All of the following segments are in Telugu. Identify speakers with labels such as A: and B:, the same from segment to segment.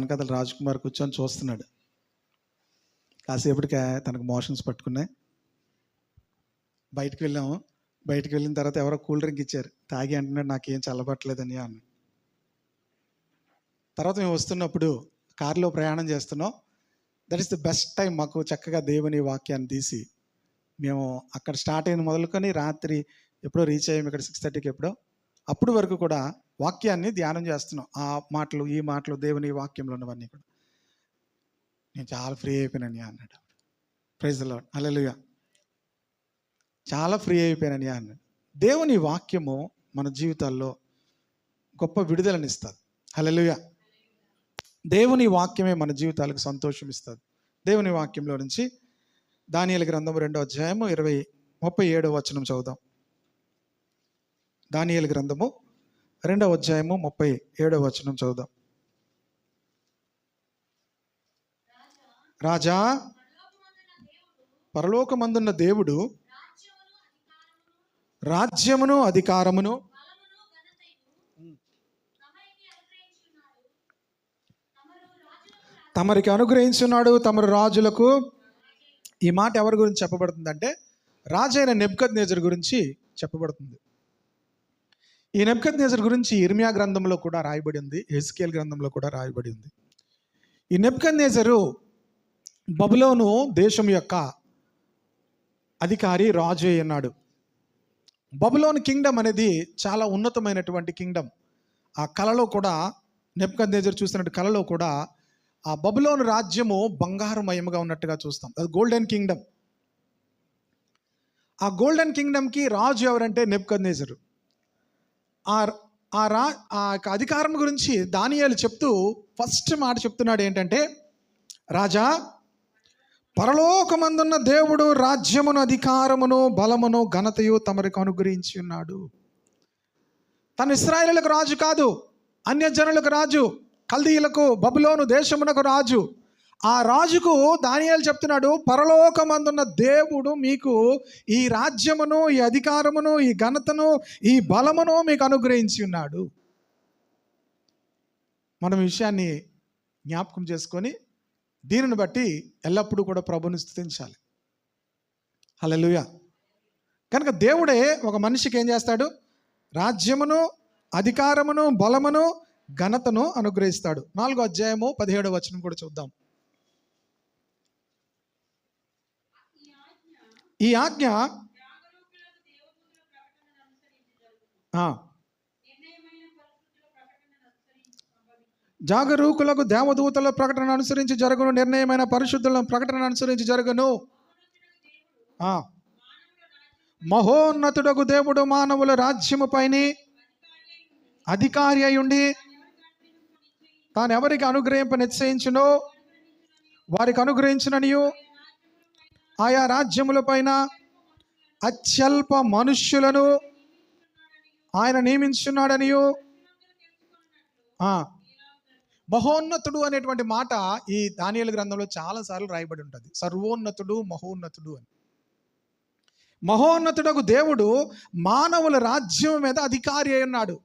A: వెనకదల రాజ్కుమార్ కూర్చొని చూస్తున్నాడు. కాసేపటికి తనకు మోషన్స్ పట్టుకున్నాయి. బయటకు వెళ్ళాము. బయటకు వెళ్ళిన తర్వాత ఎవరో కూల్ డ్రింక్ ఇచ్చారు. తాగి అంటున్నాడు, నాకేం చల్లబట్టలేదని అన్న. తర్వాత మేము వస్తున్నప్పుడు కారులో ప్రయాణం చేస్తున్నాం. That is the best time. మాకు చక్కగా దేవుని వాక్యాన్ని తీసి మేము అక్కడ స్టార్ట్ అయిన మొదలుకొని రాత్రి ఎప్పుడో రీచ్ అయ్యాము ఇక్కడ 6:30కి ఎప్పుడో. అప్పుడు వరకు కూడా వాక్యాన్ని ధ్యానం చేస్తున్నాం. ఆ మాటలు ఈ మాటలు దేవుని వాక్యంలో ఉన్నవన్నీ కూడా. నేను చాలా ఫ్రీ అయిపోయానని అన్నాడు. ప్రైజ్ ది లార్డ్, హల్లెలూయా. చాలా ఫ్రీ అయిపోయానని అన్నాడు. దేవుని వాక్యము మన జీవితాల్లో గొప్ప విడుదలనిస్తుంది. హల్లెలూయా. దేవుని వాక్యమే మన జీవితాలకు సంతోషం ఇస్తుంది. దేవుని వాక్యంలో నుంచి దానియేలు గ్రంథము 2వ అధ్యాయము 37వ వచనం చదువుదాం. దానియేలు గ్రంథము 2వ అధ్యాయము 37వ వచనం చదువుదాం. రాజా, పరలోకమందున్న దేవుడు రాజ్యమును అధికారమును తమరికి అనుగ్రహించున్నాడు, తమరు రాజులకు. ఈ మాట ఎవరి గురించి చెప్పబడుతుందంటే రాజు అయిన నెబుకద్నెజరు గురించి చెప్పబడుతుంది. ఈ నెబుకద్నెజరు గురించి ఇర్మియా గ్రంథంలో కూడా రాయబడి ఉంది, హెజ్కేల్ గ్రంథంలో కూడా రాయబడి ఉంది. ఈ నెబుకద్నెజరు బబులోను దేశం యొక్క అధికారి, రాజు అయి ఉన్నాడు. బబులోను కింగ్డమ్ అనేది చాలా ఉన్నతమైనటువంటి కింగ్డమ్. ఆ కళలో కూడా నెబుకద్నెజరు చూసినట్టు కళలో కూడా ఆ బబులోను రాజ్యము బంగారుమయముగా ఉన్నట్టుగా చూస్తాం. అది గోల్డెన్ కింగ్డమ్. ఆ గోల్డెన్ కింగ్డమ్కి రాజు ఎవరంటే నెబుకద్నెజరు. ఆ అధికారం గురించి దానియేలు చెప్తూ ఫస్ట్ మాట చెప్తున్నాడు ఏంటంటే, రాజా, పరలోకమందున్న దేవుడు రాజ్యమును అధికారమును బలమును ఘనతయు తమరికి అనుగ్రహించి ఉన్నాడు. తను ఇశ్రాయేలులకు రాజు కాదు, అన్యజనులకు రాజు, కల్దీయులకు బబులోను దేశమునకు రాజు. ఆ రాజుకు దానియేలు చెప్తున్నాడు, పరలోకమందున్న దేవుడు మీకు ఈ రాజ్యమును, ఈ అధికారమును, ఈ ఘనతను, ఈ బలమును మీకు అనుగ్రహించి ఉన్నాడు. మనం ఈ విషయాన్ని జ్ఞాపకం చేసుకొని దీనిని బట్టి ఎల్లప్పుడూ కూడా ప్రభుని స్తుతించాలి. హల్లెలూయా. కనుక దేవుడే ఒక మనిషికి ఏం చేస్తాడు? రాజ్యమును, అధికారమును, బలమును, ఘనతను అనుగ్రహిస్తాడు. 4వ అధ్యాయము 17వ వచనం కూడా చూద్దాం. ఈ ఆజ్ఞ జాగరూకులకు దేవదూతల ప్రకటన అనుసరించి జరుగును, నిర్ణయమైన పరిశుద్ధుల ప్రకటన అనుసరించి జరుగును. మహోన్నతుడకు దేవుడు మానవుల రాజ్యము పైన అధికారి అయి ఉండి తాను ఎవరికి అనుగ్రహింప నిశ్చయించునో వారికి అనుగ్రహించుననియు, ఆయా రాజ్యముల పైన అత్యల్ప మనుష్యులను ఆయన నియమించున్నాడనియు. మహోన్నతుడు అనేటువంటి మాట ఈ దానియేలు గ్రంథంలో చాలాసార్లు రాయబడి ఉంటుంది. సర్వోన్నతుడు, మహోన్నతుడు అని. మహోన్నతుడకు దేవుడు మానవుల రాజ్యం మీద అధికారి అయి ఉన్నాడు.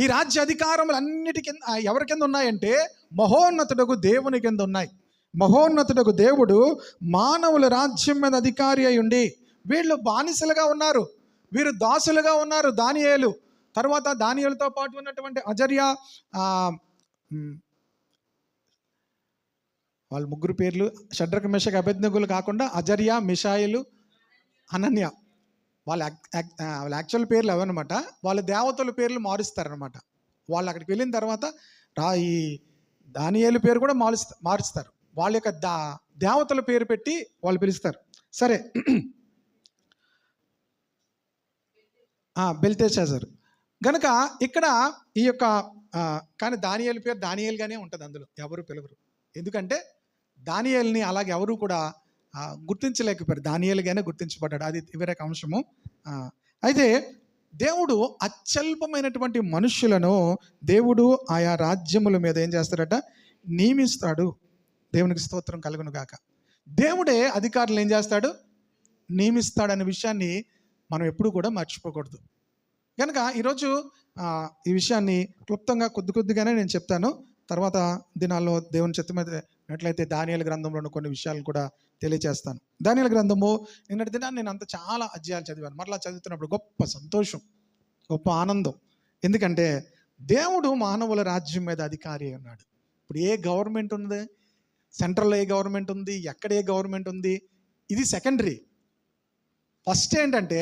A: ఈ రాజ్య అధికారములు అన్నిటి కింద ఎవరి కింద ఉన్నాయంటే మహోన్నతుడకు దేవుని కింద ఉన్నాయి. మహోన్నతుడకు దేవుడు మానవుల రాజ్యం మీద అధికారి అయి ఉండి, వీళ్ళు బానిసలుగా ఉన్నారు, వీరు దాసులుగా ఉన్నారు. దానియేలు తర్వాత దానియేలుతో పాటు ఉన్నటువంటి అజర్యా, వాళ్ళ ముగ్గురు పేర్లు షడ్రక మెషక అబేద్నెగోలు కాకుండా అజర్యా, మిషాయేలు, అనన్య, వాళ్ళ యాక్చువల్ పేర్లు అవన్నమాట. వాళ్ళ దేవతల పేర్లు మారుస్తారనమాట. వాళ్ళు అక్కడికి వెళ్ళిన తర్వాత ఈ దానియేలు పేరు కూడా మారుస్తారు. వాళ్ళ యొక్క దేవతల పేరు పెట్టి వాళ్ళు పిలుస్తారు. సరే, బెల్తెషాజర్ గనక ఇక్కడ ఈ యొక్క కానీ దానియేలు పేరు దానియేలుగానే ఉంటుంది. అందులో ఎవరు పిలవరు. ఎందుకంటే దానియేలుని అలాగే ఎవరు కూడా గుర్తించలేకపోయారు. దానియేలుగానే గుర్తించబడ్డాడు. అది వేరొక అంశము. అయితే దేవుడు అత్యల్పమైనటువంటి మనుష్యులను దేవుడు ఆయా రాజ్యముల మీద ఏం చేస్తాడట? నియమిస్తాడు. దేవునికి స్తోత్రం కలుగును గాక. దేవుడే అధికారులు ఏం చేస్తాడు? నియమిస్తాడనే విషయాన్ని మనం ఎప్పుడు కూడా మర్చిపోకూడదు. కనుక ఈరోజు ఈ విషయాన్ని క్లుప్తంగా కొద్దిగానే నేను చెప్తాను. తర్వాత దినాల్లో దేవుని చిత్తమైనట్లయితే దానియేలు గ్రంథంలోని కొన్ని విషయాలు కూడా తెలియజేస్తాను. దానియేలు గ్రంథము నిన్నటి దినాన్ని నేను చాలా అధ్యాయాలు చదివాను. మరలా చదువుతున్నప్పుడు గొప్ప సంతోషం, గొప్ప ఆనందం. ఎందుకంటే దేవుడు మానవుల రాజ్యం మీద అధికారి అయి ఉన్నాడు. ఇప్పుడు ఏ గవర్నమెంట్ ఉంది, సెంట్రల్లో ఏ గవర్నమెంట్ ఉంది, ఎక్కడ ఏ గవర్నమెంట్ ఉంది, ఇది సెకండరీ. ఫస్ట్ ఏంటంటే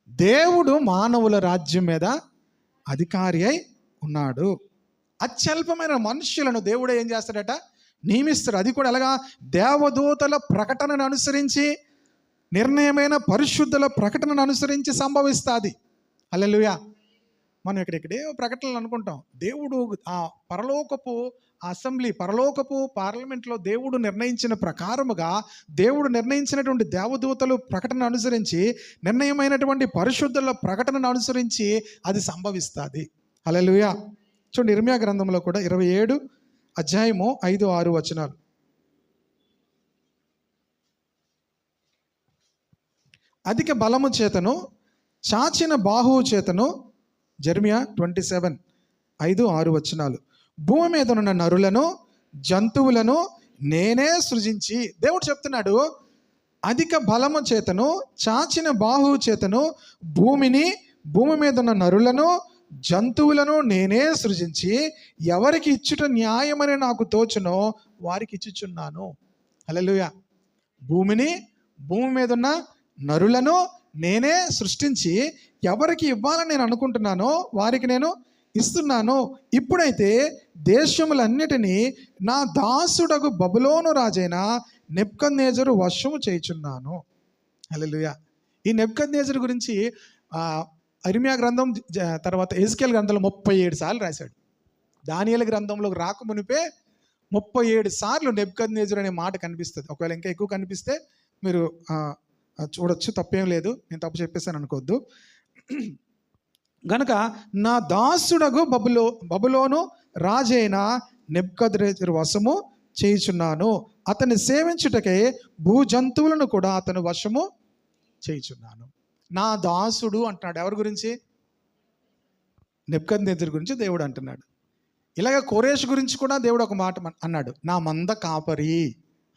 A: దేవుడు మానవుల రాజ్యం మీద అధికారి అయి ఉన్నాడు. అత్యల్పమైన మనుష్యులను దేవుడు ఏం చేస్తాడట, నియమిస్తాడు. అది కూడా ఎలాగా, దేవదూతల ప్రకటనను అనుసరించి, నిర్ణయమైన పరిశుద్ధుల ప్రకటనను అనుసరించి సంభవిస్తుంది. హల్లెలూయా. మనం ఇక్కడే ప్రకటనలు అనుకుంటాం. దేవుడు ఆ పరలోకపు అసెంబ్లీ, పరలోకపు పార్లమెంట్లో దేవుడు నిర్ణయించిన ప్రకారముగా, దేవుడు నిర్ణయించినటువంటి దేవదూతలు ప్రకటన అనుసరించి, నిర్ణయమైనటువంటి పరిశుద్ధుల ప్రకటనను అనుసరించి అది సంభవిస్తుంది. హల్లెలూయా. చూడండి, ఇర్మియా గ్రంథంలో కూడా 27 అధ్యాయము 5-6 వచనాలు. అధిక బలము చేతను, చాచిన బాహువు చేతను, జెర్మియా 27:5-6 వచనాలు. భూమి మీద ఉన్న నరులను, జంతువులను నేనే సృజించి, దేవుడు చెప్తున్నాడు, అధిక బలము చేతను, చాచిన బాహువు చేతను భూమి మీద ఉన్న నరులను, జంతువులను నేనే సృజించి ఎవరికి ఇచ్చుట న్యాయమని నాకు తోచునో వారికి ఇచ్చుచున్నాను. హల్లెలూయా. భూమి మీద ఉన్న నరులను నేనే సృష్టించి ఎవరికి ఇవ్వాలని నేను అనుకుంటున్నానో వారికి నేను ఇస్తున్నాను. ఇప్పుడైతే దేశములన్నిటినీ నా దాసుడగు బబులోను రాజైన నెబుకద్నెజరు వశము చేయుచున్నాను. హల్లెలూయా. ఈ నెబుకద్నెజరు గురించి ఇర్మియా గ్రంథం తర్వాత ఎజెకియెల్ గ్రంథంలో 37 సార్లు రాశాడు. దానియేలు గ్రంథంలోకి రాకమునిపే 37 సార్లు నెబుకద్నెజరు అనే మాట కనిపిస్తుంది. ఒకవేళ ఇంకా ఎక్కువ కనిపిస్తే మీరు చూడొచ్చు, తప్పేం లేదు. నేను తప్పు చెప్పేసాను అనుకోవద్దు. గనుక నా దాసుడగు బబులోను రాజైన నెబుకద్నెజరు వశము చేయుచున్నాను. అతన్ని సేవించుటకే భూజంతువులను కూడా అతను వశము చేయుచున్నాను. నా దాసుడు అంటున్నాడు. ఎవరి గురించి? నెబుకద్నెజరు గురించి దేవుడు అంటున్నాడు. ఇలాగ కోరేషు గురించి కూడా దేవుడు ఒక మాట అన్నాడు, నా మంద కాపరి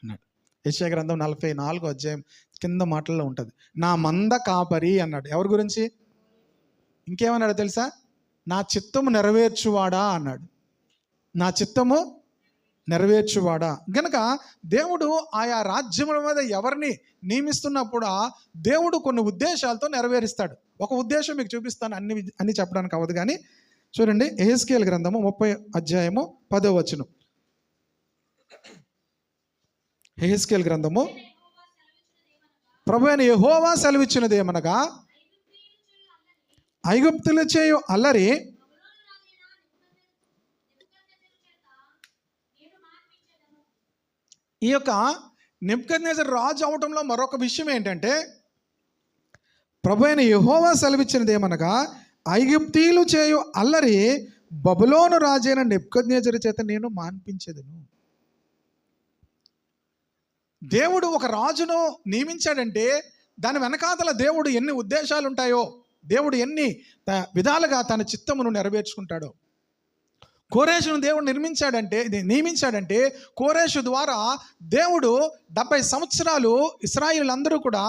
A: అన్నాడు. యెషయా గ్రంథం 44 అధ్యాయం కింద మాటల్లో ఉంటుంది, నా మంద కాపరి అన్నాడు. ఎవరి గురించి? ఇంకేమన్నాడు తెలుసా? నా చిత్తము నెరవేర్చువాడా అన్నాడు. నా చిత్తము నెరవేర్చువాడా. గనక దేవుడు ఆయా రాజ్యముల మీద ఎవరిని నియమిస్తున్నప్పుడు దేవుడు కొన్ని ఉద్దేశాలతో నెరవేరుస్తాడు. ఒక ఉద్దేశం మీకు చూపిస్తాను, అన్ని చెప్పడానికి అవ్వదు కానీ చూడండి, యెహెజ్కేలు గ్రంథము 30 అధ్యాయము 10వ వచనం. యెహెజ్కేలు గ్రంథము, ప్రభువైన యెహోవా సెలవిచ్చినది ఏమనగా, ఐగుప్తులు చేయు అల్లరి ఈ యొక్క నెబుకద్నెజరు రాజు అవటంలో మరొక విషయం ఏంటంటే, ప్రభువైన యెహోవా సెలవిచ్చినది ఏమనగా, ఐగుప్తీయులు చేయు అల్లరి బబులోను రాజైన నెబుకద్నెజరు చేత నేను మాన్పించేదను. దేవుడు ఒక రాజును నియమించాడంటే దాని వెనకాతల దేవుడు ఎన్ని ఉద్దేశాలు ఉంటాయో, దేవుడు ఎన్ని విధాలుగా తన చిత్తమును నెరవేర్చుకుంటాడో. కోరేషును దేవుడు నియమించాడంటే కోరేషు ద్వారా దేవుడు 70 సంవత్సరాలు ఇశ్రాయేలులందరూ కూడా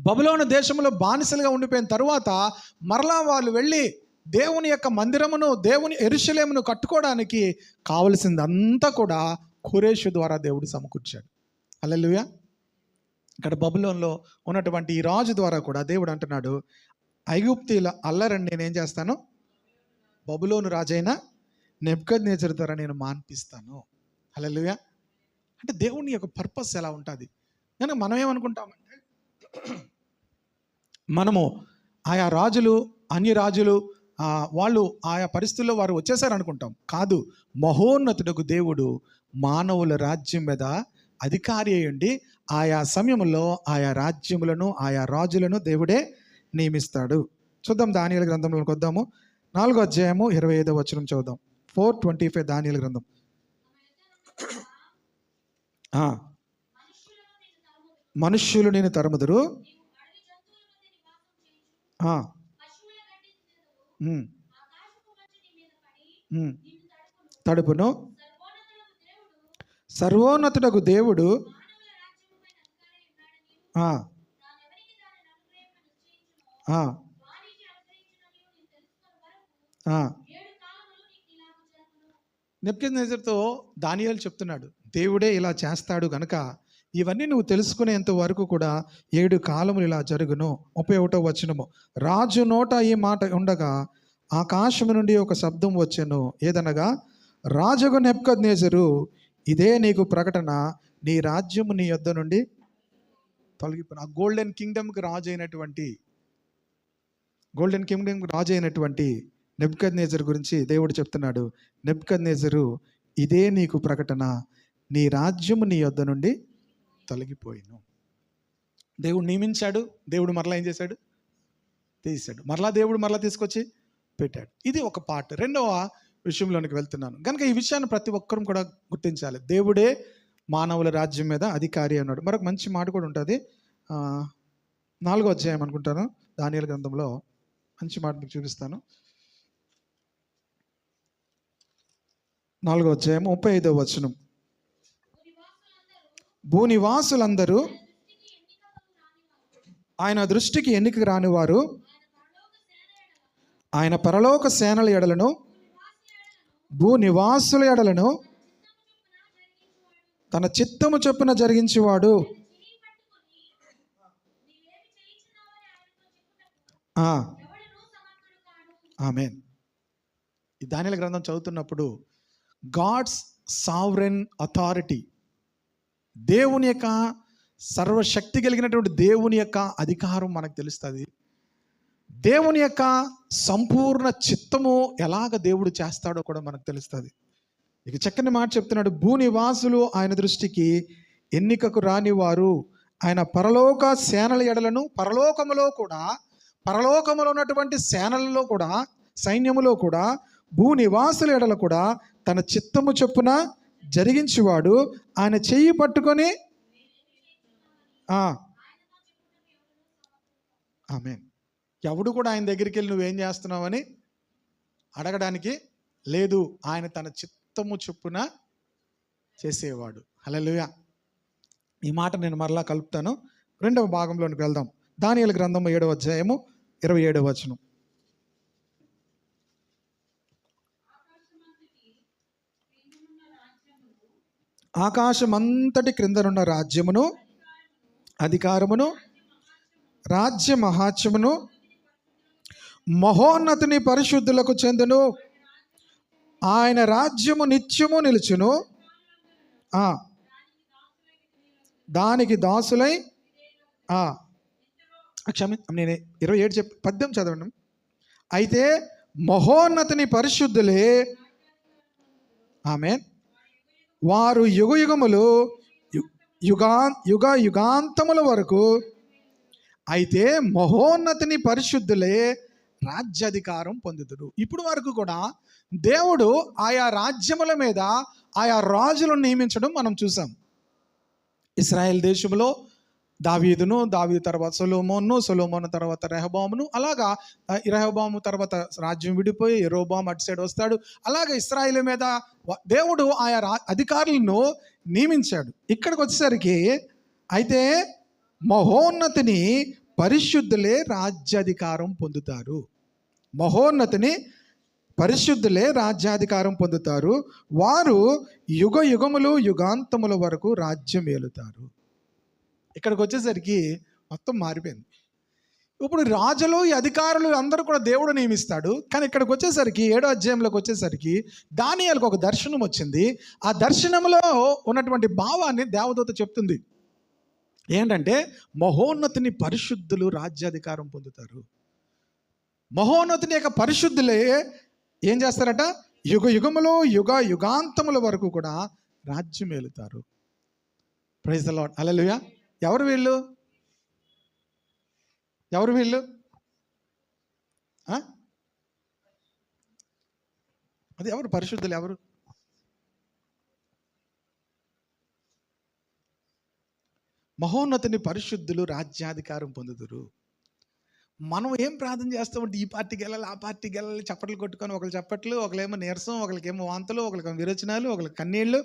A: బబులోను దేశంలో బానిసలుగా ఉండిపోయిన తరువాత మరలా వాళ్ళు వెళ్ళి దేవుని యొక్క మందిరమును, దేవుని యెరూషలేమును కట్టుకోవడానికి కావలసిందంతా కూడా కోరేషు ద్వారా దేవుడు సమకూర్చాడు. హల్లెలూయా. ఇక్కడ బబులోన్లో ఉన్నటువంటి ఈ రాజు ద్వారా కూడా దేవుడు అంటున్నాడు, ఐగుప్తీయుల అల్లరిని నేనేం చేస్తాను, బబులోను రాజైన నెబుకద్నెజరు ద్వారా నేను మాన్పిస్తాను. హల్లెలూయా. అంటే దేవుని యొక్క పర్పస్ ఎలా ఉంటుంది. కనుక మనం ఏమనుకుంటామంటే, మనము ఆయా రాజులు, అన్య రాజులు వాళ్ళు ఆయా పరిస్థితుల్లో వారు వచ్చేసారు అనుకుంటాం. కాదు, మహోన్నతుడకు దేవుడు మానవుల రాజ్యం మీద అధికారి అయ్యుండి ఆయా సమయంలో ఆయా రాజ్యములను, ఆయా రాజులను దేవుడే నియమిస్తాడు. చూద్దాం, దానియేలు గ్రంథంలోకి వద్దాము. 4వ అధ్యాయము 25వ వచనం చూద్దాం. 4:25 దానియేలు గ్రంథం. మనుష్యులు నేను తరుముదురు, తడుపును. సర్వోన్నతుడగు దేవుడు ఆ, ఆ, ఆ. నెబుకద్నెజరుతో దానియేలు చెప్తున్నాడు, దేవుడే ఇలా చేస్తాడు గనుక ఇవన్నీ నువ్వు తెలుసుకునేంత వరకు కూడా 7 కాలములు ఇలా జరుగును. 31వ వచనము, రాజు నోట ఈ మాట ఉండగా ఆకాశము నుండి ఒక శబ్దం వచ్చెను, ఏదనగా, రాజుగు నెబుకద్నెజరు, ఇదే నీకు ప్రకటన, నీ రాజ్యము నీ యొద్ద నుండి తొలగిపోయిన. ఆ గోల్డెన్ కింగ్డమ్కి రాజు అయినటువంటి నెబుకద్నెజరు గురించి దేవుడు చెప్తున్నాడు, నెబుకద్నెజరు, ఇదే నీకు ప్రకటన, నీ రాజ్యము నీ యొద్ద నుండి తొలగిపోయిను. దేవుడు నియమించాడు, దేవుడు మరలా ఏం చేశాడు, తీశాడు, దేవుడు మరలా తీసుకొచ్చి పెట్టాడు. ఇది ఒక పార్ట్. రెండవ విషయంలోనికి వెళ్తున్నాను కనుక ఈ విషయాన్ని ప్రతి ఒక్కరూ కూడా గుర్తించాలి. దేవుడే మానవుల రాజ్యం మీద అధికారి అన్నాడు. మరొక మంచి మాట కూడా ఉంటుంది, 4వ అధ్యాయం అనుకుంటాను దానియేలు గ్రంథంలో, మంచి మాట మీకు చూపిస్తాను. 4వ అధ్యాయం 35వ వచనం, భూనివాసులందరూ ఆయన దృష్టికి ఎన్నిక రానివారు, ఆయన పరలోక సేనల ఎడలను భూనివాసుల ఎడలను తన చిత్తము చొప్పున జరిగించేవాడు. ఆమేన్. ఈ దానియేలు గ్రంథం చదువుతున్నప్పుడు గాడ్స్ సావరెన్ అథారిటీ, దేవుని యొక్క సర్వశక్తి కలిగినటువంటి దేవుని యొక్క అధికారం మనకు తెలుస్తుంది. దేవుని యొక్క సంపూర్ణ చిత్తము ఎలాగ దేవుడు చేస్తాడో కూడా మనకు తెలుస్తుంది. ఇక చక్కని మాట చెప్తున్నాడు, భూనివాసులు ఆయన దృష్టికి ఎన్నికకు రాని వారు, ఆయన పరలోక సేనల ఎడలను, పరలోకములో ఉన్నటువంటి సేనలలో కూడా, సైన్యములో కూడా, భూనివాసుల ఎడల కూడా తన చిత్తము చొప్పున జరిగించేవాడు. ఆయన చెయ్యి పట్టుకొని ఆమేన్. ఎవడు కూడా ఆయన దగ్గరికి వెళ్ళి నువ్వేం చేస్తున్నావని అడగడానికి లేదు. ఆయన తన చిత్తము చొప్పున చేసేవాడు. హల్లెలూయా. ఈ మాట నేను మరలా కలుపుతాను. రెండవ భాగంలోనికి వెళ్దాం. దానియేలు గ్రంథం 7వ అధ్యాయము 27వ వచనం, ఆకాశమంతటి క్రిందనున్న రాజ్యమును, అధికారమును, రాజ్య మహాత్మ్యమును మహోన్నతుని పరిశుద్ధులకు చెందును. ఆయన రాజ్యము నిత్యము నిలుచును, దానికి దాసులై నేను 27 పద్యం చదవండి. అయితే మహోన్నతుని పరిశుద్ధులే, ఆమేన్, వారు యుగయుగములు యుగాంతముల వరకు, అయితే మహోన్నతిని పరిశుద్ధులే రాజ్యాధికారం పొందుదురు. ఇప్పుడు వరకు కూడా దేవుడు ఆయా రాజ్యముల మీద ఆయా రాజులను నియమించడం మనం చూసాం. ఇశ్రాయేల్ దేశంలో దావీదును, దావీదు తర్వాత సొలొమోను తర్వాత రెహబామును, అలాగా రెహబాము తర్వాత రాజ్యం విడిపోయి యెరోబాము అటు సైడ్ వస్తాడు. అలాగే ఇశ్రాయేలు మీద దేవుడు ఆయా అధికారులను నియమించాడు. ఇక్కడికి వచ్చేసరికి అయితే మహోన్నతిని పరిశుద్ధులే రాజ్యాధికారం పొందుతారు. మహోన్నతిని పరిశుద్ధులే రాజ్యాధికారం పొందుతారు. వారు యుగయుగములు యుగాంతముల వరకు రాజ్యం ఏలుతారు. ఇక్కడికి వచ్చేసరికి మొత్తం మారిపోయింది. ఇప్పుడు రాజులు, ఈ అధికారులు అందరూ కూడా దేవుడు నియమిస్తాడు. కానీ ఇక్కడికి వచ్చేసరికి 7వ అధ్యాయంలోకి వచ్చేసరికి దానియేలుకు ఒక దర్శనం వచ్చింది. ఆ దర్శనంలో ఉన్నటువంటి భావాన్ని దేవదూత చెప్తుంది. ఏంటంటే మహోన్నతిని పరిశుద్ధులు రాజ్యాధికారం పొందుతారు. మహోన్నతిని యొక్క పరిశుద్ధులే ఏం చేస్తారట, యుగయుగములు యుగాంతముల వరకు కూడా రాజ్యం ఏలుతారు. Praise the Lord. హల్లెలూయా. ఎవరు వీళ్ళు? అది ఎవరు పరిశుద్ధులు? ఎవరు? మహోన్నతిని పరిశుద్ధులు రాజ్యాధికారం పొందుదురు. మనం ఏం ప్రార్థన చేస్తామంటే ఈ పార్టీకి వెళ్ళాలి, ఆ పార్టీకి వెళ్ళాలి, చప్పట్లు కొట్టుకొని ఒకళ్ళు చప్పట్లు, ఒకళ్ళేమో నీరసం, ఒకరికేమో వాంతులు, ఒకరికేమో విరోచనాలు, ఒకరికి కన్నీళ్ళు.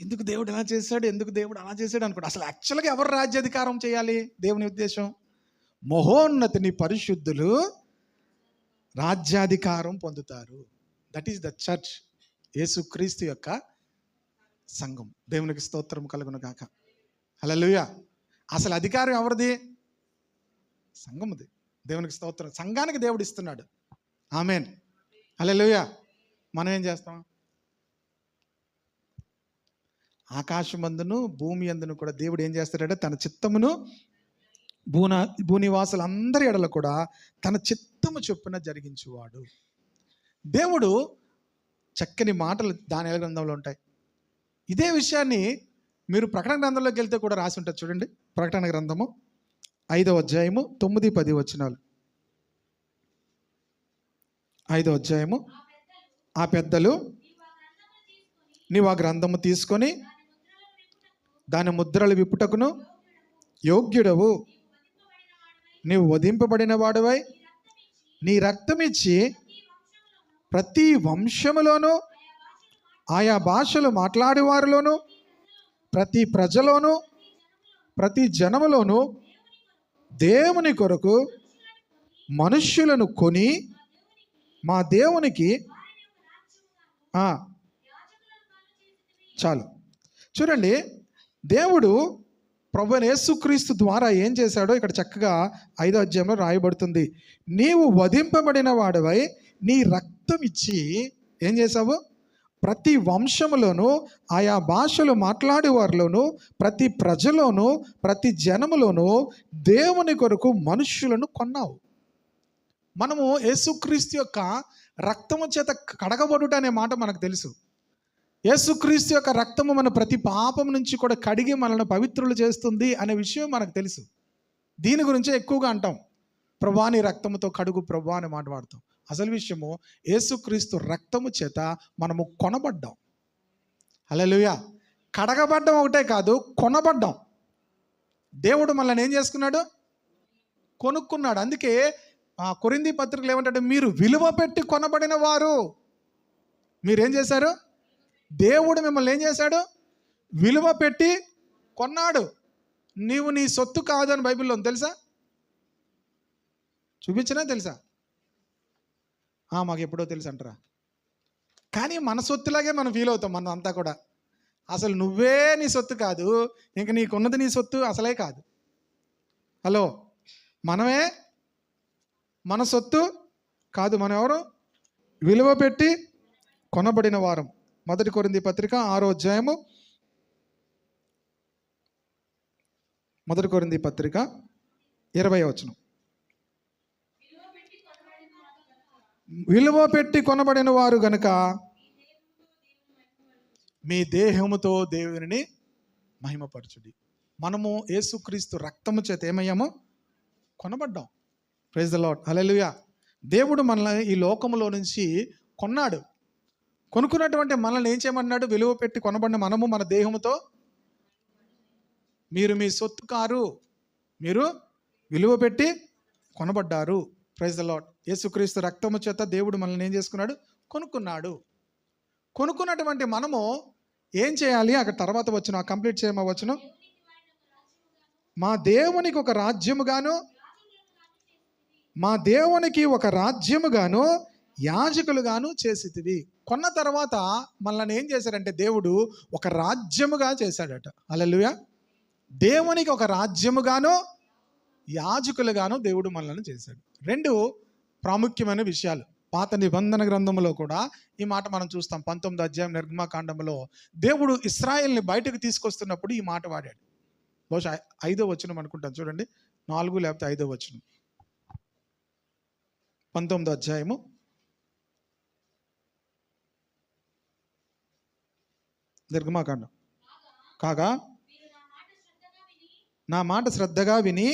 A: ఎందుకు దేవుడు ఇలా చేశాడు, ఎందుకు దేవుడు అలా చేశాడు అనుకోండి. అసలు యాక్చువల్గా ఎవరు రాజ్యాధికారం చేయాలి? దేవుని ఉద్దేశం మహోన్నతిని పరిశుద్ధులు రాజ్యాధికారం పొందుతారు. దట్ ఈస్ ద చర్చ్, యేసుక్రీస్తు యొక్క సంఘం. దేవునికి స్తోత్రం కలుగును గాక. హల్లెలూయా. అసలు అధికారం ఎవరిది? సంఘముది. దేవునికి స్తోత్రం. సంఘానికి దేవుడు ఇస్తున్నాడు. ఆమేన్. హల్లెలూయా. మనం ఏం చేస్తాం? ఆకాశమందును భూమి అందును కూడా దేవుడు ఏం చేస్తాడంటే తన చిత్తమును భూనివాసులందరి ఎడల కూడా తన చిత్తము చొప్పున జరిగించువాడు. దేవుడు చక్కని మాటలు దానియేలు గ్రంథంలో ఉంటాయి. ఇదే విషయాన్ని మీరు ప్రకటన గ్రంథంలోకి వెళ్తే కూడా రాసి ఉంటుంది. చూడండి, ప్రకటన గ్రంథము 5వ అధ్యాయము 9, 10 వచనాలు. 5వ అధ్యాయము. ఆ పెద్దలు నీవు ఆ గ్రంథము తీసుకొని దాని ముద్రలు విప్పుటకును యోగ్యుడవు, నీవు వధింపబడిన వాడువై నీ రక్తమిచ్చి ప్రతి వంశములోను ఆయా భాషలు మాట్లాడేవారిలోను ప్రతి ప్రజలోను ప్రతి జనములోను దేవుని కొరకు మనుష్యులను కొని మా దేవునికి చాలు. చూడండి, దేవుడు ప్రభువైన యేసుక్రీస్తు ద్వారా ఏం చేశాడో ఇక్కడ చక్కగా 5వ అధ్యాయంలో రాయబడుతుంది. నీవు వధింపబడిన వాడివై నీ రక్తం ఇచ్చి ఏం చేశావు? ప్రతి వంశములోను ఆయా భాషలు మాట్లాడే వారిలోను ప్రతి ప్రజలోను ప్రతి జనములోను దేవుని కొరకు మనుష్యులను కొన్నావు. మనము యేసుక్రీస్తు యొక్క రక్తము చేత కడగబడుట అనే మాట మనకు తెలుసు. యేసుక్రీస్తు యొక్క రక్తము మన ప్రతి పాపం నుంచి కూడా కడిగి మనల్ని పవిత్రులు చేస్తుంది అనే విషయం మనకు తెలుసు. దీని గురించే ఎక్కువగా అంటాం, ప్రభువా నీ రక్తముతో కడుగు ప్రభువా అని మాట వాడతాం. అసలు విషయము యేసుక్రీస్తు రక్తము చేత మనము కొనబడ్డాం. హల్లెలూయా. కడగబడ్డం ఒకటే కాదు, కొనబడ్డాం. దేవుడు మనల్ని ఏం చేసుకున్నాడు? కొనుక్కున్నాడు. అందుకే కొరింథీ పత్రికలు ఏమంటాడు? మీరు విలువ పెట్టి కొనబడిన వారు. మీరేం చేశారు? దేవుడు మిమ్మల్ని ఏం చేశాడు? విలువ పెట్టి కొన్నాడు. నీవు నీ సొత్తు కాదు అని బైబిల్లో తెలుసా? చూపించినా తెలుసా? మాకు ఎప్పుడో తెలుసు అంటారా? కానీ మన సొత్తులాగే మనం ఫీల్ అవుతాం. మనం అంతా కూడా అసలు నువ్వే నీ సొత్తు కాదు, ఇంక నీకున్నది నీ సొత్తు అసలే కాదు. హలో, మనమే మన సొత్తు కాదు. మనం ఎవరు? విలువ పెట్టి కొనబడిన వారం. 1 కొరింథీ పత్రిక 6వ అధ్యాయము. 1 కొరింథీ పత్రిక 20వ వచనం. విలువ పెట్టి కొనబడిన వారు గనుక మీ దేహముతో దేవుని మహిమపరచుడి. మనము యేసుక్రీస్తు రక్తము చేత ఏమయ్యామో? కొనబడ్డాం. Praise the Lord. హల్లెలూయా. దేవుడు మనల్ని ఈ లోకములో నుంచి కొన్నాడు. కొనుక్కున్నటువంటి మనల్ని ఏం చేయమన్నాడు? విలువ పెట్టి కొనబడిన మనము మన దేహముతో, మీరు మీ సొత్తు కారు, మీరు విలువ పెట్టి కొనబడ్డారు. Praise the lord. యేసుక్రీస్తు రక్తము చేత దేవుడు మనల్ని ఏం చేసుకున్నాడు? కొనుక్కున్నాడు. కొనుక్కున్నటువంటి మనము ఏం చేయాలి? అక్కడ తర్వాత వచ్చిన కంప్లీట్ చేయమవచ్చును. మా దేవునికి ఒక రాజ్యముగాను, మా దేవునికి ఒక రాజ్యముగాను యాజకులుగాను చేసితివి. కొన్న తర్వాత మనల్ని ఏం చేశాడంటే దేవుడు ఒక రాజ్యముగా చేశాడట. హల్లెలూయా. దేవునికి ఒక రాజ్యముగాను యాజకులుగాను దేవుడు మనల్ని చేశాడు. 2 ప్రాముఖ్యమైన విషయాలు. పాత నిబంధన గ్రంథంలో కూడా ఈ మాట మనం చూస్తాం. 19వ అధ్యాయం నిర్గమకాండంలో దేవుడు ఇశ్రాయేల్ని బయటకు తీసుకొస్తున్నప్పుడు ఈ మాట వాడాడు. బహుశా 5వ వచనం అనుకుంటాను. చూడండి, 4 లేకపోతే 5వ వచనం. 19వ అధ్యాయము నిర్గమకాండం. కాగా నా మాట శ్రద్ధగా విని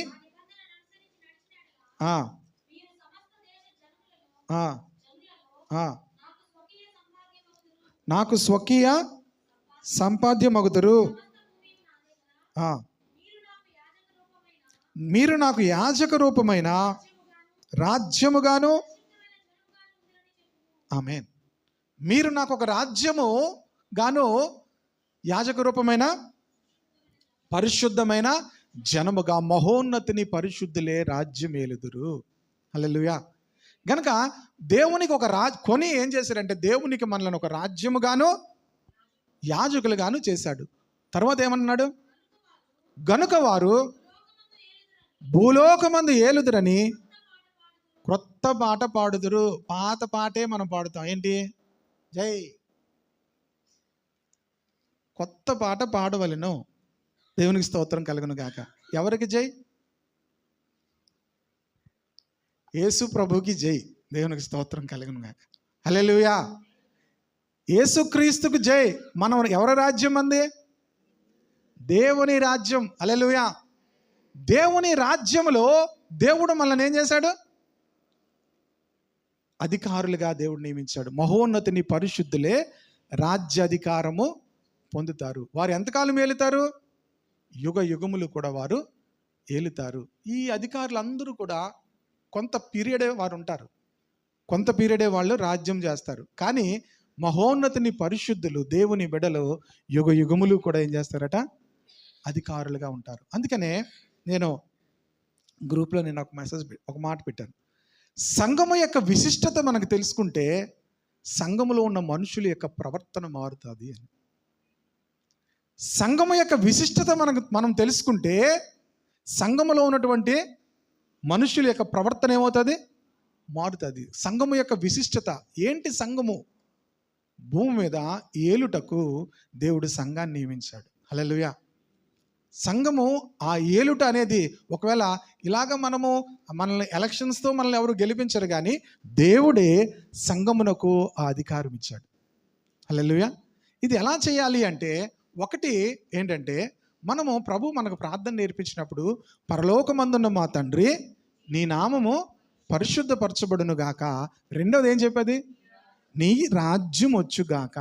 A: నాకు స్వకీయ సంపాద్యమగుదురు. మీరు నాకు యాజక రూపమైన రాజ్యముగాను, ఆమేన్, మీరు నాకు ఒక రాజ్యము గాను యాజక రూపమైన పరిశుద్ధమైన జనముగా మహోన్నతిని పరిశుద్ధులే రాజ్యం ఏలుదురు. హల్లెలూయా. గనక దేవునికి ఒక కొని ఏం చేశారంటే దేవునికి మనల్ని ఒక రాజ్యముగాను యాజకులుగాను చేశాడు. తర్వాత ఏమన్నాడు? గనుక వారు భూలోకమందు ఏలుదురని క్రొత్త పాట పాడుదురు. పాత పాటే మనం పాడుతాం. ఏంటి? జై. కొత్త పాట పాడవలెను. దేవునికి స్తోత్రం కలుగును గాక. ఎవరికి జై? యేసు ప్రభుకి జై. దేవునికి స్తోత్రం కలుగును గాక. హల్లెలూయా. యేసుక్రీస్తుకు జై. మనం ఎవరి రాజ్యం అంది? దేవుని రాజ్యం. హల్లెలూయా. దేవుని రాజ్యములో దేవుడు మనల్ని ఏం చేశాడు? అధికారులుగా దేవుడు నియమించాడు. మహోన్నతిని పరిశుద్ధులే రాజ్యాధికారము పొందుతారు. వారు ఎంతకాలం ఏలుతారు? యుగ యుగములు కూడా వారు ఏలుతారు. ఈ అధికారులందరూ కూడా కొంత పీరియడే వారు ఉంటారు, కొంత పీరియడే వాళ్ళు రాజ్యం చేస్తారు. కానీ మహోన్నతిని పరిశుద్ధులు దేవుని బిడ్డలు యుగ యుగములు కూడా ఏం చేస్తారట? అధికారులుగా ఉంటారు. అందుకనే నేను గ్రూప్లో ఒక మాట పెట్టాను. సంఘము యొక్క విశిష్టత మనకు తెలుసుకుంటే సంఘములో ఉన్న మనుషుల యొక్క ప్రవర్తన మారుతుంది అని. సంఘము యొక్క విశిష్టత మనం తెలుసుకుంటే సంఘములో ఉన్నటువంటి మనుషుల యొక్క ప్రవర్తన ఏమవుతుంది? మారుతుంది. సంఘము యొక్క విశిష్టత ఏంటి? సంఘము భూమి మీద ఏలుటకు దేవుడు సంఘాన్ని నియమించాడు. హల్లెలూయా. సంఘము ఆ ఏలుట అనేది ఒకవేళ ఇలాగ మనల్ని ఎలక్షన్స్తో మనల్ని ఎవరు గెలిపించరు, కానీ దేవుడే సంఘమునకు ఆ అధికారం ఇచ్చాడు. హల్లెలూయా. ఇది ఎలా చేయాలి అంటే, ఒకటి ఏంటంటే మనకు ప్రార్థన నేర్పించినప్పుడు పరలోకమందున్న మా తండ్రి నీ నామము పరిశుద్ధపరచబడును గాక. రెండవది ఏం చెప్పేది? నీ రాజ్యం వచ్చుగాక.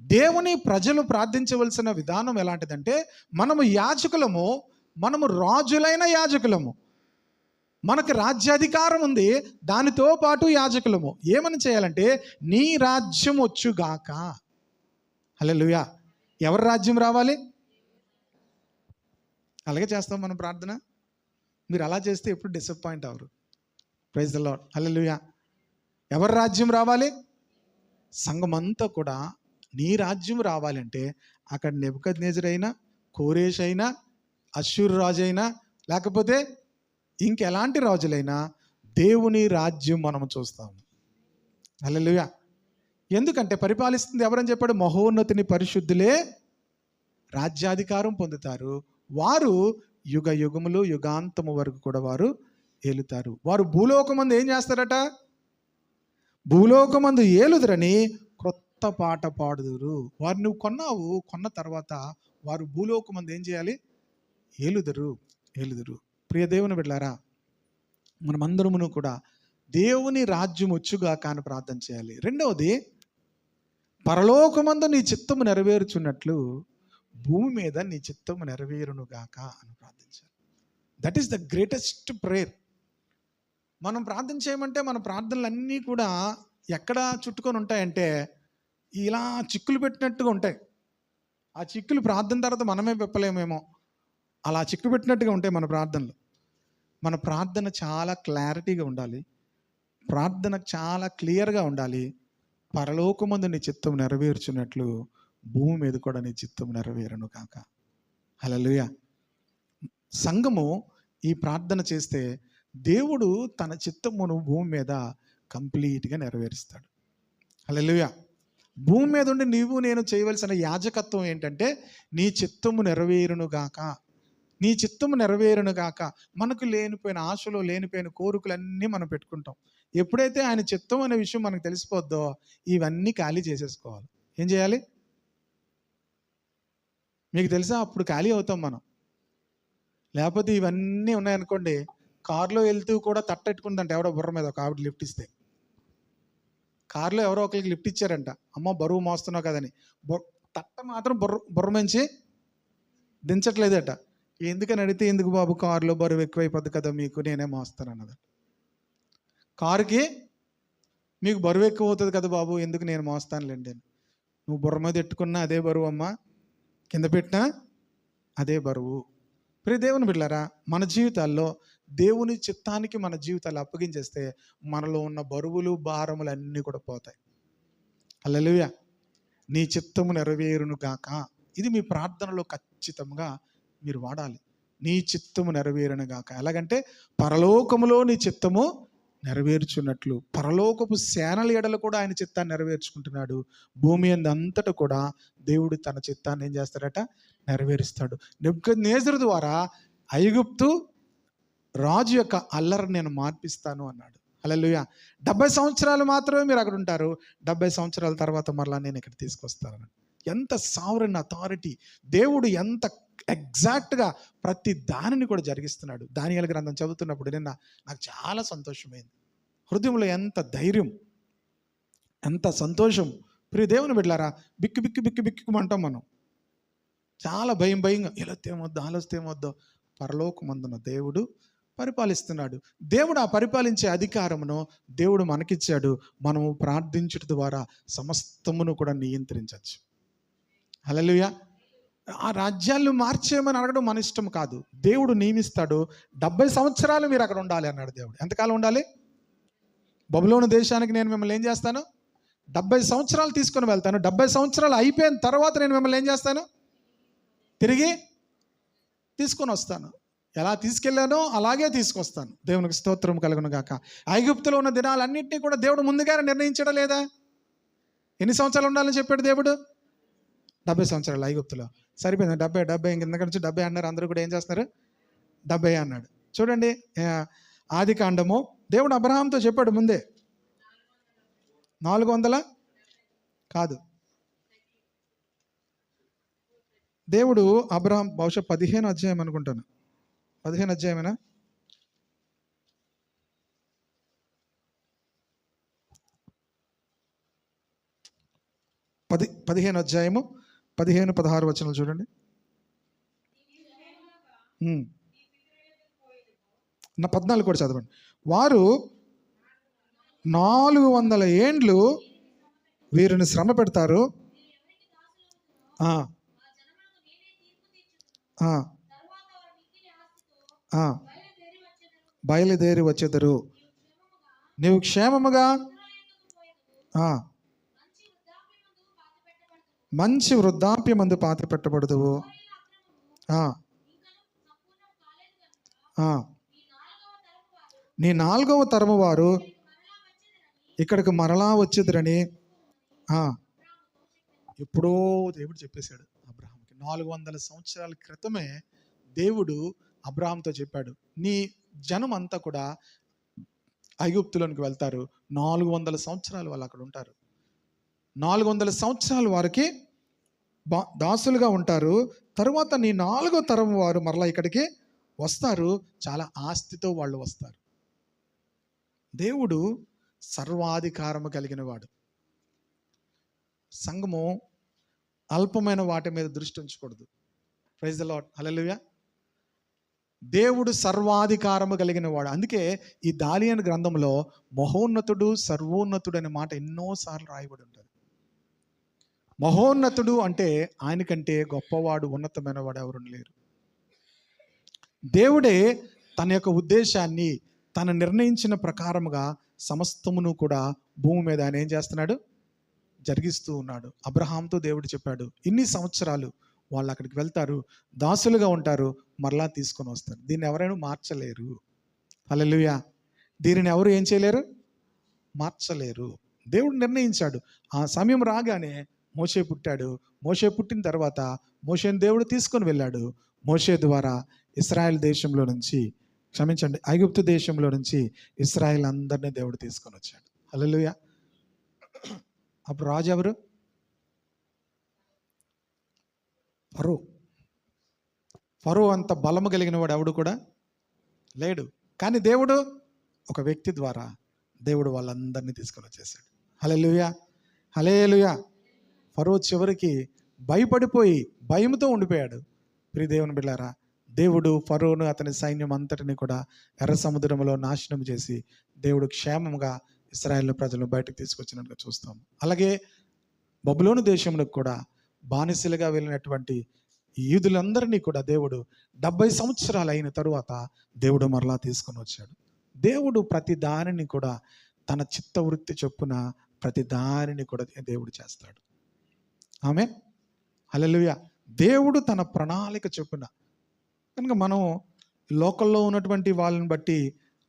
A: దేవుని ప్రజలు ప్రార్థించవలసిన విధానం ఎలాంటిదంటే, మనము యాజకులము, మనము రాజులైన యాజకులము, మనకు రాజ్యాధికారం ఉంది, దానితో పాటు యాజకులము. ఏమని చేయాలంటే నీ రాజ్యం వచ్చుగాక. హల్లెలూయా. ఎవరి రాజ్యం రావాలి? అలాగే చేస్తాం మనం ప్రార్థన. మీరు అలా చేస్తే ఎప్పుడు డిసప్పాయింట్ అవ్వరు. Praise the Lord. హల్లెలూయా. ఎవరి రాజ్యం రావాలి? సంఘమంతా కూడా నీ రాజ్యం రావాలంటే అక్కడ నెబుకద్నెజర్ అయినా, కోరేష్ అయినా, అష్షూరు రాజు అయినా, లేకపోతే ఇంకెలాంటి రాజులైనా దేవుని రాజ్యం మనం చూస్తాము. హల్లెలూయా. ఎందుకంటే పరిపాలిస్తుంది ఎవరని చెప్పాడు? మహోన్నతిని పరిశుద్ధులే రాజ్యాధికారం పొందుతారు. వారు యుగ యుగములు యుగాంతము వరకు కూడా వారు ఏలుతారు. వారు భూలోకమందు ఏం చేస్తారట? భూలోకమందు ఏలుదురని క్రొత్త పాట పాడుదురు. వారు నువ్వు కొన్నావు, కొన్న తర్వాత వారు భూలోకమందు ఏం చేయాలి? ఏలుదురు. ప్రియ దేవుని బిడ్డలారా, మనమందరమును కూడా దేవుని రాజ్యం వచ్చుగాక అని ప్రార్థన చేయాలి. రెండవది, పరలోకమందు నీ చిత్తము నెరవేరుచున్నట్లు భూమి మీద నీ చిత్తము నెరవేరునుగాక అని ప్రార్థించాలి. That is the greatest prayer. మనం ప్రార్థన చేయమంటే మన ప్రార్థనలన్నీ కూడా ఎక్కడ చుట్టుకొని ఉంటాయంటే ఇలా చిక్కులు పెట్టినట్టుగా ఉంటాయి. ఆ చిక్కులు ప్రార్థన తర్వాత మనమే పెప్పలేమేమో, అలా చిక్కు పెట్టినట్టుగా ఉంటాయి మన ప్రార్థనలు. మన ప్రార్థన చాలా క్లారిటీగా ఉండాలి, ప్రార్థన చాలా క్లియర్గా ఉండాలి. పరలోకమందు నీ చిత్తం నెరవేర్చున్నట్లు భూమి మీద కూడా నీ చిత్తం నెరవేరును కాక. హల్లెలూయా. సంఘము ఈ ప్రార్థన చేస్తే దేవుడు తన చిత్తమును భూమి మీద కంప్లీట్గా నెరవేరుస్తాడు. హల్లెలూయా. భూమి మీద ఉండి నీవు నేను చేయవలసిన యాజకత్వం ఏంటంటే నీ చిత్తము నెరవేరునుగాక, నీ చిత్తము నెరవేరునుగాక. మనకు లేనిపోయిన ఆశలు, లేనిపోయిన కోరికలన్నీ మనం పెట్టుకుంటాం. ఎప్పుడైతే ఆయన చిత్తం అనే విషయం మనకు తెలిసిపోద్దో ఇవన్నీ ఖాళీ చేసేసుకోవాలి. ఏం చేయాలి? మీకు తెలుసా, అప్పుడు ఖాళీ అవుతాం మనం. లేకపోతే ఇవన్నీ ఉన్నాయనుకోండి, కారులో వెళ్తూ కూడా తట్టెట్టుకుందంట ఎవడో బుర్ర మీద ఒక ఆవిడ లిఫ్ట్ ఇస్తే. కారులో ఎవరో ఒకరికి లిఫ్ట్ ఇచ్చారంట, అమ్మ బరువు మోస్తున్నావు కదని. తట్ట మాత్రం బుర్ర మంచి దించట్లేదట. ఎందుకని అడిగితే, ఎందుకు బాబు కారులో బరువు ఎక్కువైపోద్ది కదా మీకు, నేనే మోస్తాను అన్నది. కారుకి మీకు బరువు ఎక్కువ అవుతుంది కదా బాబు, ఎందుకు నేను మోస్తానులేండి అని. నువ్వు బుర్ర మీద ఎట్టుకున్నా అదే బరువు అమ్మా, కింద పెట్టినా అదే బరువు. ప్రియ దేవుని బిడ్డలారా, మన జీవితాల్లో దేవుని చిత్తానికి మన జీవితాలు అప్పగించేస్తే మనలో ఉన్న బరువులు భారములు అన్నీ కూడా పోతాయి. హల్లెలూయా. నీ చిత్తము నెరవేరును గాక. ఇది మీ ప్రార్థనలో ఖచ్చితంగా మీరు వాడాలి. నీ చిత్తము నెరవేరును గాక. ఎలాగంటే పరలోకములో నీ చిత్తము నెరవేర్చున్నట్లు, పరలోకపు సేనల ఎడల కూడా ఆయన చిత్తాన్ని నెరవేర్చుకుంటున్నాడు. భూమి అంతటా కూడా దేవుడు తన చిత్తాన్ని ఏం చేస్తాడట, నెరవేరుస్తాడు. నెబుకద్నెజరు ద్వారా ఐగుప్తు రాజు యొక్క అల్లరిని నేను మార్పిస్తాను అన్నాడు. హల్లెలూయా. 70 సంవత్సరాలు మాత్రమే మీరు అక్కడ ఉంటారు, 70 సంవత్సరాల తర్వాత మరలా నేను ఇక్కడ తీసుకొస్తాను. ఎంత సావరెన్ అథారిటీ! దేవుడు ఎంత ఎగ్జాక్ట్గా ప్రతి దానిని కూడా జరిగిస్తున్నాడు. దానియేలు గ్రంథం చదువుతున్నప్పుడు నిన్న నాకు చాలా సంతోషమైంది. హృదయంలో ఎంత ధైర్యం, ఎంత సంతోషం. ప్రియ దేవుని బిడ్డలారా, బిక్కు బిక్కు బిక్కు బిక్కుమంటాం మనం. చాలా భయంగా, ఇలా తేమొద్దు, ఆలోచిస్తేమొద్దు. పరలోకమందున దేవుడు పరిపాలిస్తున్నాడు. దేవుడు ఆ పరిపాలించే అధికారమును దేవుడు మనకిచ్చాడు. మనము ప్రార్థించుట ద్వారా సమస్తమును కూడా నియంత్రించవచ్చు. హల్లెలూయా. ఆ రాజ్యాలను మార్చేయమని అడగడం మన ఇష్టం కాదు, దేవుడు నియమిస్తాడు. 70 సంవత్సరాలు మీరు అక్కడ ఉండాలి అన్నాడు దేవుడు. ఎంతకాలం ఉండాలి? బబులోను దేశానికి నేను మిమ్మల్ని ఏం చేస్తాను, 70 సంవత్సరాలు తీసుకొని వెళ్తాను. 70 సంవత్సరాలు అయిపోయిన తర్వాత నేను మిమ్మల్ని ఏం చేస్తాను, తిరిగి తీసుకొని వస్తాను. ఎలా తీసుకెళ్ళానో అలాగే తీసుకొస్తాను. దేవునికి స్తోత్రం కలుగును గాక. ఐగుప్తులో ఉన్న దినాలన్నింటినీ కూడా దేవుడు ముందుగానే నిర్ణయించడం లేదా? ఎన్ని సంవత్సరాలు ఉండాలని చెప్పాడు దేవుడు? 70 సంవత్సరాలు ఐగుప్తులో. సరిపోయింది. 70 ఇంక నుంచి 70 అన్నారు. అందరూ కూడా ఏం చేస్తున్నారు, 70 అన్నాడు. చూడండి, ఆది కాండము దేవుడు అబ్రహాంతో చెప్పాడు ముందే. 400 కాదు, దేవుడు అబ్రహాం బహుశా 15 అధ్యాయం అనుకుంటాను. 15 అధ్యాయమేనా? 15 అధ్యాయము 15-16 వచనాలు చూడండి. నా 14 కూడా చదవండి. వారు 400 ఏండ్లు వీరిని శ్రమ పెడతారు, బయలుదేరి వచ్చేదరు. నీవు క్షేమముగా మంచి వృద్ధాప్యమందు పాతి పెట్టబడదువు. నీ 4వ తరము వారు ఇక్కడికి మరలా వచ్చేదరని ఎప్పుడో దేవుడు చెప్పేశాడు అబ్రహాంకి. 400 సంవత్సరాల క్రితమే దేవుడు అబ్రహాంతో చెప్పాడు, నీ జనం అంతా కూడా ఐగుప్తులోనికి వెళ్తారు, 400 సంవత్సరాలు వాళ్ళు అక్కడ ఉంటారు, 400 సంవత్సరాలు వారికి దాసులుగా ఉంటారు. తరువాత నీ 4వ తరం వారు మరలా ఇక్కడికి వస్తారు, చాలా ఆస్తితో వాళ్ళు వస్తారు. దేవుడు సర్వాధికారము కలిగిన వాడు. సంఘము అల్పమైన వాటి మీద దృష్టి ఉంచకూడదు. Praise the Lord. హల్లెలూయా. దేవుడు సర్వాధికారము కలిగిన వాడు. అందుకే ఈ దానియేలు గ్రంథంలో మహోన్నతుడు, సర్వోన్నతుడు అనే మాట ఎన్నోసార్లు రాయబడి ఉంటుంది. మహోన్నతుడు అంటే ఆయనకంటే గొప్పవాడు, ఉన్నతమైన వాడు ఎవరు లేరు. దేవుడే తన యొక్క ఉద్దేశాన్ని తను నిర్ణయించిన ప్రకారముగా సమస్తమును కూడా భూమి మీద ఆయన ఏం చేస్తున్నాడు, జరిగిస్తూ ఉన్నాడు. అబ్రహాంతో దేవుడు చెప్పాడు, ఇన్ని సంవత్సరాలు వాళ్ళు అక్కడికి వెళ్తారు, దాసులుగా ఉంటారు, మరలా తీసుకొని వస్తారు. దీన్ని ఎవరైనా మార్చలేరు. హల్లెలూయా. దీనిని ఎవరు ఏం చేయలేరు, మార్చలేరు. దేవుడు నిర్ణయించాడు. ఆ సమయం రాగానే మోషే పుట్టాడు. మోషే పుట్టిన తర్వాత మోషేని దేవుడు తీసుకొని వెళ్ళాడు. మోషే ద్వారా ఇశ్రాయేల్ దేశంలో నుంచి, క్షమించండి, ఐగుప్తు దేశంలో నుంచి ఇశ్రాయేల్ అందరినీ దేవుడు తీసుకొని వచ్చాడు. హల్లెలూయా. అప్పుడు రాజు ఎవరు? ఫరో. ఫరో అంత బలము కలిగిన వాడు ఎవడు కూడా లేడు. కానీ దేవుడు ఒక వ్యక్తి ద్వారా దేవుడు వాళ్ళందరినీ తీసుకొని వచ్చేసాడు. హల్లెలూయా, హల్లెలూయా. ఫరో చివరికి భయపడిపోయి భయంతో ఉండిపోయాడు. ప్రియ దేవుని బిడ్డలారా, దేవుడు ఫరోను అతని సైన్యం అంతటిని కూడా ఎర్ర సముద్రంలో నాశనం చేసి దేవుడు క్షేమంగా ఇశ్రాయేలు ప్రజలను బయటకు తీసుకొచ్చినట్టుగా చూస్తాం. అలాగే బబులోను దేశంలో కూడా బానిసలుగా వెళ్ళినటువంటి యూదులందరినీ కూడా దేవుడు 70 సంవత్సరాలు అయిన తరువాత దేవుడు మరలా తీసుకొని వచ్చాడు. దేవుడు ప్రతి దానిని కూడా తన చిత్తవృత్తి చొప్పున ప్రతి దానిని కూడా దేవుడు చేస్తాడు. ఆమేన్, హల్లెలూయా. దేవుడు తన ప్రణాళిక చొప్పున. కనుక మనం లోకల్లో ఉన్నటువంటి వాళ్ళని బట్టి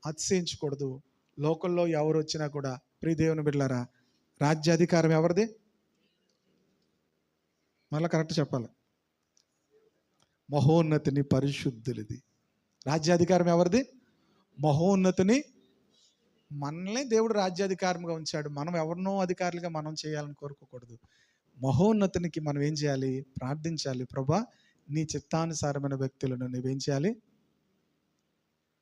A: అతిశయించకూడదు. లోకల్లో ఎవరు వచ్చినా కూడా ప్రియ దేవుని బిడ్డలారా, రాజ్యాధికారం ఎవరిది? మళ్ళీ కరెక్ట్ చెప్పాలి. మహోన్నతిని పరిశుద్ధులది. రాజ్యాధికారం ఎవరిది? మహోన్నతిని. మనల్ని దేవుడు రాజ్యాధికారంగా ఉంచాడు. మనం ఎవరినో అధికారులుగా మనం చేయాలని కోరుకోకూడదు. మహోన్నతునికి మనం ఏం చేయాలి? ప్రార్థించాలి. ప్రభా, నీ చిత్తానుసారమైన వ్యక్తులను నువ్వేం చేయాలి?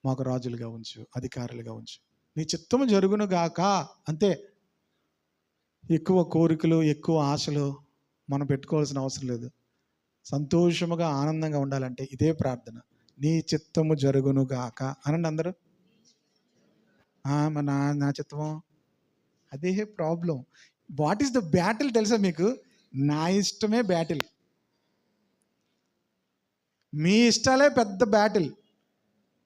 A: మాకు రాజులుగా ఉంచు, అధికారులుగా ఉంచు, నీ చిత్తము జరుగును గాక. అంతే. ఎక్కువ కోరికలు, ఎక్కువ ఆశలు మనం పెట్టుకోవాల్సిన అవసరం లేదు. సంతోషముగా ఆనందంగా ఉండాలంటే ఇదే ప్రార్థన, నీ చిత్తము జరుగును గాక అనండి అందరూ. నా చిత్తము. అదే problem. What is the battle తెలుసా మీకు? నా ఇష్టమే బ్యాటిల్. మీ ఇష్టాలే పెద్ద బ్యాటిల్.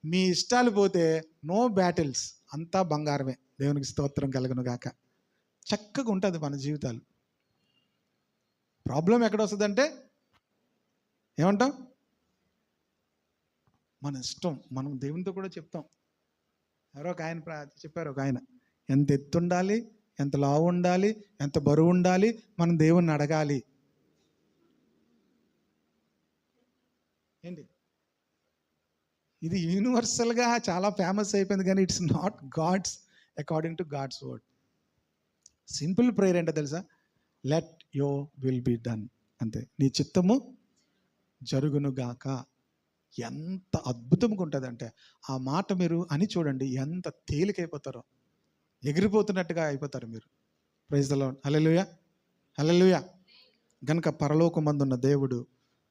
A: మీ ఇష్టాలు పోతే నో బ్యాటిల్స్, అంతా బంగారమే. దేవునికి స్తోత్రం కలుగును గాక. చక్కగా ఉంటుంది మన జీవితాలు. ప్రాబ్లం ఎక్కడ వస్తుందంటే ఏమంటాం? మన ఇష్టం. మనం దేవునితో కూడా చెప్తాం. ఎవరో ఒక ఆయన చెప్పారు, ఒక ఆయన, ఎంత ఎత్తు ఉండాలి, ఎంత లావు ఉండాలి, ఎంత బరువు ఉండాలి, మనం దేవుణ్ణి అడగాలి. ఏంటి ఇది? యూనివర్సల్గా చాలా ఫేమస్ అయిపోయింది, కానీ it's not God's according to God's word. Simple prayer ఏంటో తెలుసా? Let your will be done. అంతే. నీ చిత్తము జరుగునుగాక. ఎంత అద్భుతంగా ఉంటుందంటే ఆ మాట మీరు అని చూడండి, ఎంత తేలికైపోతారో, ఎగిరిపోతున్నట్టుగా అయిపోతారు మీరు. Praise the Lord. Hallelujah, hallelujah. గనుక పరలోకమందున్న దేవుడు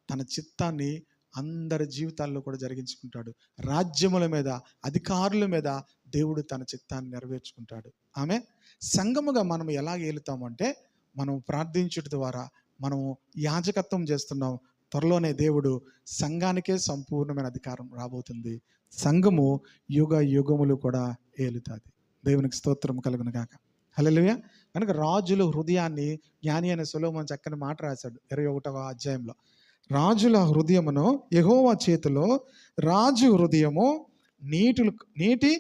A: తన చిత్తాన్ని అందరి జీవితాల్లో కూడా జరిగించుకుంటాడు. రాజ్యముల మీద, అధికారుల మీద దేవుడు తన చిత్తాన్ని నెరవేర్చుకుంటాడు. ఆమె సంఘముగా మనం ఎలా ఏలుతామంటే, మనం ప్రార్థించుట ద్వారా మనము యాజకత్వం చేస్తున్నాం. త్వరలోనే దేవుడు సంఘానికే సంపూర్ణమైన అధికారం రాబోతుంది. సంఘము యుగ యుగములు కూడా ఏలుతుంది. దేవునికి స్తోత్రం కలుగును గాక. హల్లెలూయా. కనుక రాజుల హృదయాన్ని జ్ఞాని అయిన సొలొమోను చక్కని మాట రాశాడు 21వ అధ్యాయంలో. రాజుల హృదయమును యెహోవా చేతిలో, రాజు హృదయము నీటి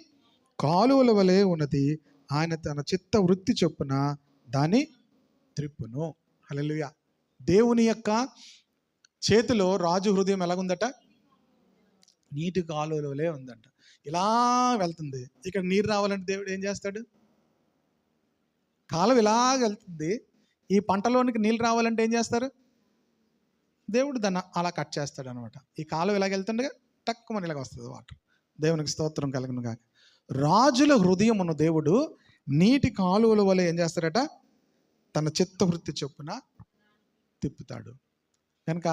A: కాలువల వలె ఉన్నది, ఆయన తన చిత్త వృత్తి చొప్పున దాన్ని త్రిప్పును. హల్లెలూయా. దేవుని యొక్క చేతిలో రాజు హృదయం ఎలాగుందట? నీటి కాలువల వలె ఉందంట. ఇలా వెళ్తుంది. ఇక్కడ నీరు రావాలంటే దేవుడు ఏం చేస్తాడు? కాలువ ఇలాగ వెళ్తుంది. ఈ పంటలోనికి నీళ్ళు రావాలంటే ఏం చేస్తారు? దేవుడు దాన్ని అలా కట్ చేస్తాడు అనమాట. ఈ కాలువ ఇలాగ వెళ్తుండగా టక్కుమని ఇలాగ వస్తుంది వాటర్. దేవునికి స్తోత్రం కలుగును గాక. రాజుల హృదయమును దేవుడు నీటి కాలువల వలె ఏం చేస్తాడట? తన చిత్తవృత్తి చొప్పున తిప్పుతాడు. కనుక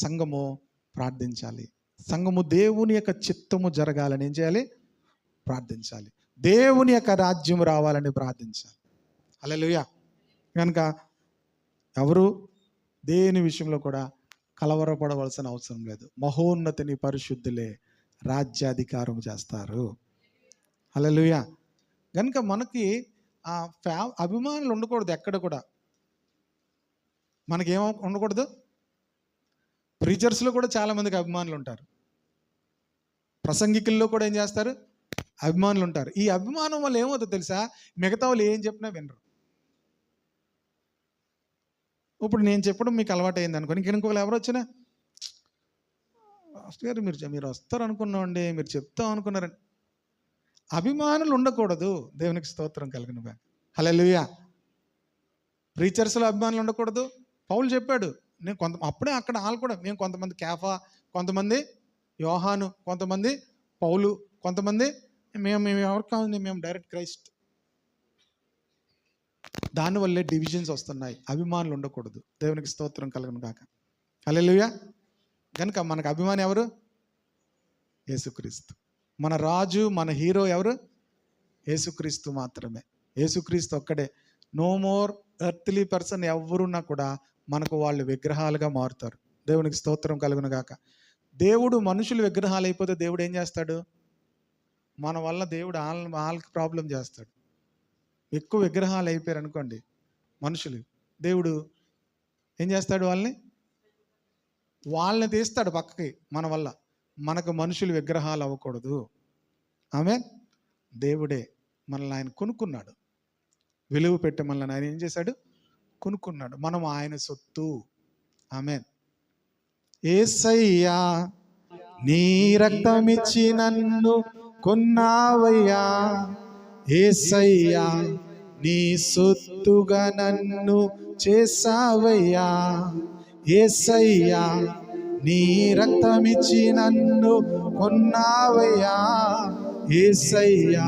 A: సంఘము ప్రార్థించాలి. సంఘము దేవుని యొక్క చిత్తము జరగాలని ఏం చేయాలి? ప్రార్థించాలి. దేవుని యొక్క రాజ్యం రావాలని ప్రార్థించాలి. హల్లెలూయా. కనుక ఎవరు దేని విషయంలో కూడా కలవరపడవలసిన అవసరం లేదు. మహోన్నతిని పరిశుద్ధులే రాజ్యాధికారం చేస్తారు. హల్లెలూయా. కనుక మనకి ఆ అభిమానులు ఉండకూడదు. ఎక్కడ కూడా మనకేమో ఉండకూడదు. ప్రీచర్స్లో కూడా చాలామందికి అభిమానులు ఉంటారు. ప్రసంగికుల్లో కూడా ఏం చేస్తారు? అభిమానులు ఉంటారు. ఈ అభిమానం వల్ల ఏమవుతుందో తెలుసా? మిగతా వాళ్ళు ఏం చెప్పినా వినరు. ఇప్పుడు నేను చెప్పడం మీకు అలవాటు అయింది అనుకోని, ఇంకొకరు ఎవరు వచ్చినా, మాస్టర్ గారు మీరు వస్తారు అనుకున్నామండి, మీరు చెప్తాం అనుకున్నారండి. అభిమానులు ఉండకూడదు. దేవునికి స్తోత్రం కలుగును గాక. హల్లెలూయా. ప్రీచర్స్లో అభిమానులు ఉండకూడదు. పౌలు చెప్పాడు, నేను అప్పుడే అక్కడ వాళ్ళు కూడా, మేము కొంతమంది కేఫా, కొంతమంది యోహాను, కొంతమంది పౌలు, కొంతమంది మేము ఎవరు కావాలి, మేము డైరెక్ట్ క్రైస్ట్. దానివల్లే డివిజన్స్ వస్తున్నాయి. అభిమానులు ఉండకూడదు. దేవునికి స్తోత్రం కలుగును గాక. హల్లెలూయా. కనుక మనకు అభిమాని ఎవరు? యేసుక్రీస్తు. మన రాజు, మన హీరో ఎవరు? యేసుక్రీస్తు మాత్రమే. యేసుక్రీస్తు ఒక్కడే. నో మోర్ ఎర్త్లీ పర్సన్ ఎవరున్నా కూడా మనకు వాళ్ళు విగ్రహాలుగా మారుతారు. దేవునికి స్తోత్రం కలుగును గాక. దేవుడు మనుషులు విగ్రహాలు అయిపోతే దేవుడు ఏం చేస్తాడు? మన వల్ల దేవుడు వాళ్ళకి ప్రాబ్లం చేస్తాడు. ఎక్కువ విగ్రహాలు అయిపోయారు అనుకోండి మనుషులు, దేవుడు ఏం చేస్తాడు? వాళ్ళని తీస్తాడు పక్కకి. మన వల్ల మనకు మనుషులు విగ్రహాలు అవ్వకూడదు. ఆమేన్. దేవుడే మనల్ని ఆయన కొనుక్కున్నాడు, విలువ పెట్టి మనల్ని ఆయన ఏం చేశాడు? కొనుక్కున్నాడు. మనం ఆయన సొత్తు. ఆమేన్. యేసయ్యా నీ రక్తమిచ్చి నన్ను కొన్నావయ్యా, యేసయ్యా నీ సొత్తుగా నన్ను చేసావయ్యా, యేసయ్యా నీ రక్తమిచ్చి నన్ను కొన్నావయ్యా, యేసయ్యా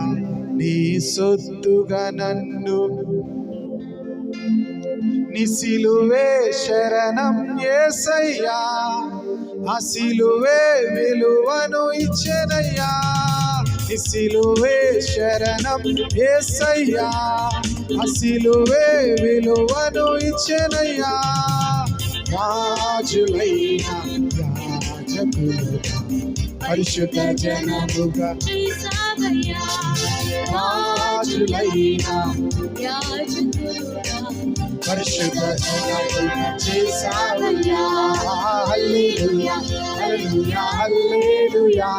A: నీ సొత్తుగా నన్ను. నీ సిలువే శరణం యేసయ్యా, ఆ సిలువే విలువను ఇచ్చెనయ్యా, నీ సిలువే శరణం యేసయ్యా, ఆ సిలువే విలువను ఇచ్చెనయ్యా. రాజులైన యాజకులుగా పరిశుద్ధ జనముగా చేసావయ్యా, రాజులైన యాజకులుగా పరిశుద్ధ జనముగా చేసావయ్యా. హల్లెలూయా హల్లెలూయా హల్లెలూయా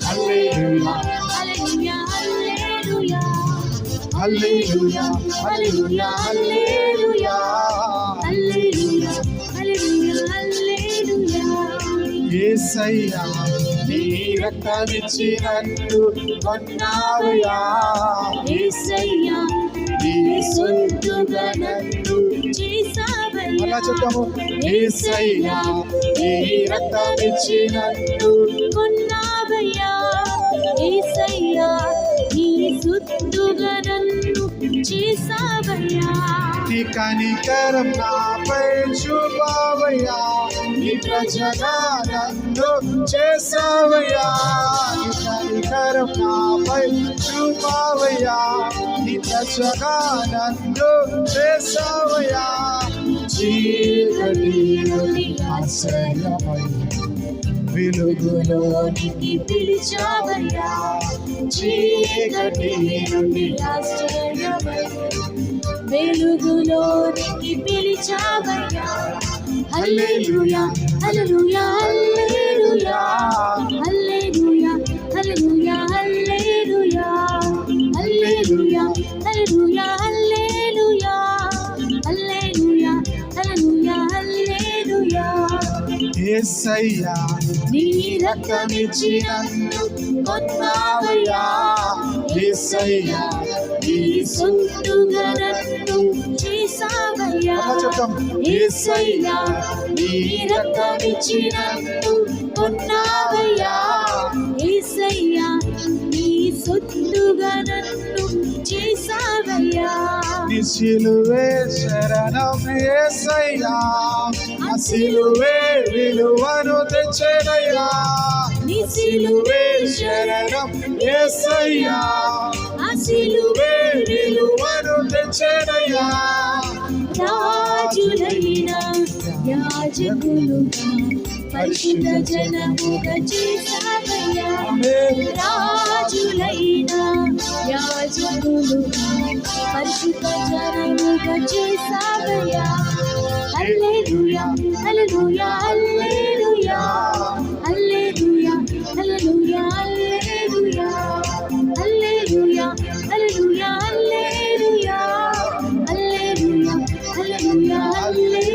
A: హల్లెలూయా హల్లెలూయా హల్లెలూయా హల్లెలూయా హల్లెలూయా హల్లెలూయా హల్లెలూయా హల్లెలూయా. యేసయ్యా నీ రక్తమిచ్చి నన్ను కొన్నావయ్యా, యేసయ్యా నీ సొత్తుగా నన్ను చేసావయ్యా. అలా చెప్తాము. యేసయ్యా నీ రక్తమిచ్చి నన్ను కొన్నావయ్యా, యేసయ్యా నీ సొత్తుగా నన్ను చేసావయ్యా. నీ కనికరం నాపై చూపావయ్యా, నీ ప్రజగా నన్ను చేసావయ్యా, నీ కనికరం నాపై చూపావయ్యా, నీ ప్రజగా నన్ను చేసావయ్యా. చీకటి నుండి ఆశ్రయమై వెలుగులోనికి పిలిచావయ్యా, చీకటి నుండి ఆశ్రయమై వెలుగులోనికి పిలిచావయ్యా. హల్లెలూయా హల్లెలూయా హల్లెలూయా హల్లెలూయా హల్లెలూయా హల్లెలూయా హల్లెలూయా హల్లెలూయా హల్లెలూయా హల్లెలూయా హల్లెలూయా హల్లెలూయా. యేసయ్యా నీ రక్తమిచ్చి నన్ను కొన్నావయ్యా, యేసయ్యా నీ సొత్తుగా నన్ను చేసావయ్యా. యేసయ్యా నీ రక్తమిచ్చి నన్ను కొన్నావయ్యా, యేసయ్యా నీ సొత్తుగా నన్ను చేసావయ్యా. నీ సిలువే శరణం యేసయ్యా, ఆ సిలువే విలువను తెచ్చెనయ్యా, నీ సిలువే శరణం యేసయ్యా, ఆ సిలువే విలువను తెచ్చెనయ్యా. రాజులైన యాజకులుగా పరిశుద్ధ జనముగా చేసావయ్యా, రాజులైన యాజకులుగా పరిశుద్ధ జనముగా చేసావయ్యా. హల్లెలూయా హల్లెలూయా హల్లెలూయా హల్లెలూయా హల్లెలూయా హల్లెలూయా హల్లెలూయా హల్లెలూయా హల్లెలూయా హల్లెలూయా హల్లెలూయా హల్లెలూయా.